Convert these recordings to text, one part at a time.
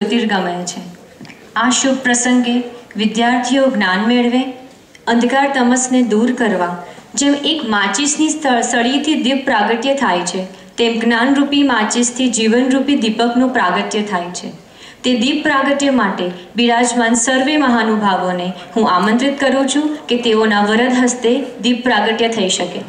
જ્યોતિર્ગમય છે। આ શુભ પ્રસંગે વિદ્યાર્થીઓ જ્ઞાન મેળવે, અંધકાર તમસને દૂર કરવા જેમ એક માચિસની સળીથી દીપ પ્રાગટ્ય થાય છે, તેમ જ્ઞાનરૂપી માચિસથી જીવનરૂપી દીપકનું પ્રાગટ્ય થાય છે। તે દીપ પ્રાગટ્ય માટે બિરાજમાન સર્વે મહાનુભાવોને હું આમંત્રિત કરું છું કે તેઓના વરદ હસ્તે દીપ પ્રાગટ્ય થઈ શકે।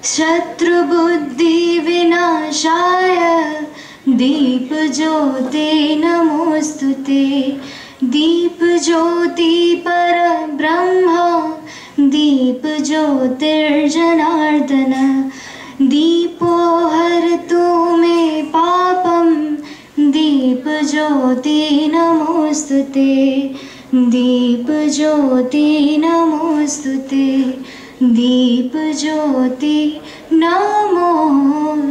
शत्रुबुद्धिविनाशाय दीपज्योते नमोस्तुते। दीपज्योति परब्रह्म दीपज्योतिर्जनार्दन। दीपो हरतु मे पापं दीपज्योति नमोस्तुते। दीपज्योति नमोस्तुते। दीपज्योति नमोस्तुते।